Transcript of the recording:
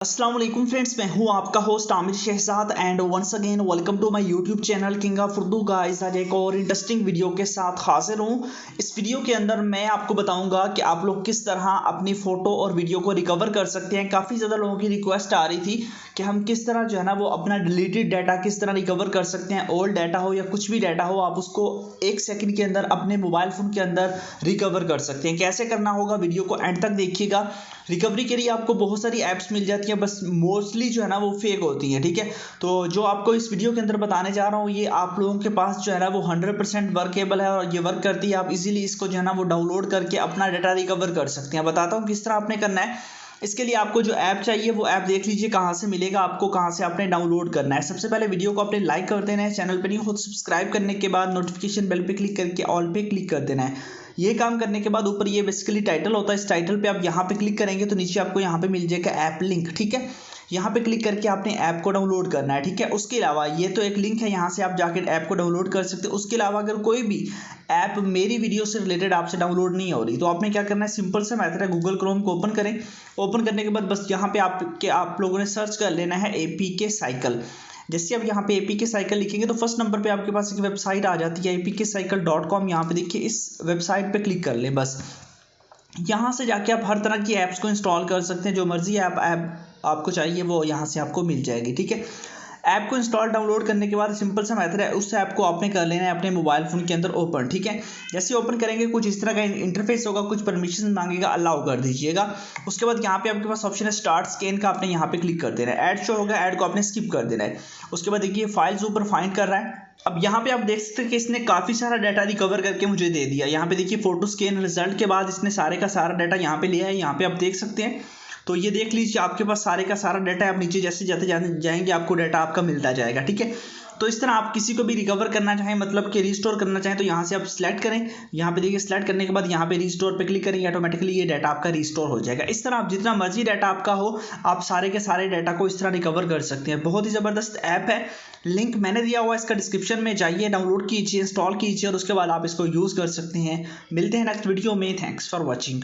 अस्सलाम वालेकुम फ्रेंड्स, मैं हूं आपका host Aamir Shahzad and once again welcome to my YouTube channel king of Urdu guys. आज एक और इंटरेस्टिंग वीडियो के साथ हाजिर हूं। इस वीडियो के अंदर मैं आपको बताऊंगा कि आप लोग किस तरह अपनी फ़ोटो और वीडियो को रिकवर कर सकते हैं। काफ़ी ज़्यादा लोगों की रिक्वेस्ट आ रही थी कि हम किस तरह जो है ना वो अपना डिलीटेड डाटा किस तरह रिकवर कर सकते हैं। ओल्ड डाटा हो या कुछ भी डाटा हो, आप उसको 1 सेकंड के अंदर अपने मोबाइल फ़ोन के अंदर रिकवर कर सकते हैं। कैसे करना होगा, वीडियो को एंड तक देखिएगा। रिकवरी के लिए आपको बहुत सारी ऐप्स मिल जाती हैं, बस मोस्टली जो है ना वो फेक होती हैं। ठीक है, तो जो आपको इस वीडियो के अंदर बताने जा रहा हूँ ये आप लोगों के पास जो है ना वो 100% वर्केबल है और ये वर्क करती है। आप इजीली इसको जो है ना वो डाउनलोड करके अपना डाटा रिकवर कर सकते हैं। बताता हूँ किस तरह आपने करना है। इसके लिए आपको जो ऐप चाहिए वो ऐप देख लीजिए कहाँ से मिलेगा, आपको कहाँ से आपने डाउनलोड करना है। सबसे पहले वीडियो को आपने लाइक कर देना है, चैनल पर नहीं हो सब्सक्राइब करने के बाद नोटिफिकेशन बेल पे क्लिक करके ऑल पे क्लिक कर देना है। ये काम करने के बाद ऊपर ये बेसिकली टाइटल होता है, इस टाइटल पे आप यहाँ पे क्लिक करेंगे तो नीचे आपको यहाँ पे मिल जाएगा ऐप लिंक। ठीक है, यहाँ पे क्लिक करके आपने ऐप को डाउनलोड करना है। ठीक है, उसके अलावा ये तो एक लिंक है, यहाँ से आप जाकर ऐप को डाउनलोड कर सकते हैं। उसके अलावा अगर कोई भी ऐप मेरी वीडियो से रिलेटेड आपसे डाउनलोड नहीं हो रही तो आपने क्या करना है, सिंपल सा मेथड है, गूगल क्रोम को ओपन करें। ओपन करने के बाद बस यहाँ पे आप लोगों ने सर्च कर लेना है APK साइकिल। जैसे आप यहाँ पे APK साइकिल लिखेंगे तो फर्स्ट नंबर पे आपके पास एक वेबसाइट आ जाती है apkcycle.com। यहाँ पे देखिए इस वेबसाइट पे क्लिक कर ले। बस यहाँ से जाके आप हर तरह की ऐप्स को इंस्टॉल कर सकते हैं। जो मर्जी ऐप आपको चाहिए वो यहाँ से आपको मिल जाएगी। ठीक है, ऐप को इंस्टॉल डाउनलोड करने के बाद सिंपल सा मेथड है, उस ऐप को आपने कर लेना है अपने मोबाइल फ़ोन के अंदर ओपन। ठीक है, जैसे ओपन करेंगे कुछ इस तरह का इंटरफेस होगा, कुछ परमिशन मांगेगा, अलाउ कर दीजिएगा। उसके बाद यहाँ पे आपके पास ऑप्शन है स्टार्ट स्कैन का, आपने यहाँ पे क्लिक कर देना है। ऐड शो होगा, ऐड को आपने स्किप कर देना है। उसके बाद देखिए फाइल्स ऊपर फाइंड कर रहा है। अब यहाँ पे आप देख सकते हैं कि इसने काफ़ी सारा डाटा रिकवर करके मुझे दे दिया। यहाँ पे देखिए फोटो स्कैन रिजल्ट के बाद इसने सारे का सारा डाटा यहाँ पे लिया है, यहाँ पे आप देख सकते हैं। तो ये देख लीजिए आपके पास सारे का सारा डाटा है। आप नीचे जैसे जाते जाएंगे आपको डाटा आपका मिलता जाएगा। ठीक है, तो इस तरह आप किसी को भी रिकवर करना चाहें, मतलब कि रिस्टोर करना चाहें, तो यहाँ से आप सिलेक्ट करें। यहाँ पे देखिए सिलेक्ट करने के बाद यहाँ पे रिस्टोर पे क्लिक करेंगे, ऑटोमेटिकली ये डाटा आपका रिस्टोर हो जाएगा। इस तरह आप जितना मर्जी डाटा आपका हो, आप सारे के सारे डाटा को इस तरह रिकवर कर सकते हैं। बहुत ही ज़बरदस्त ऐप है, लिंक मैंने दिया हुआ है इसका डिस्क्रिप्शन में, जाइए डाउनलोड कीजिए, इंस्टॉल कीजिए और उसके बाद आप इसको यूज़ कर सकते हैं। मिलते हैं नेक्स्ट वीडियो में। Thanks for watching.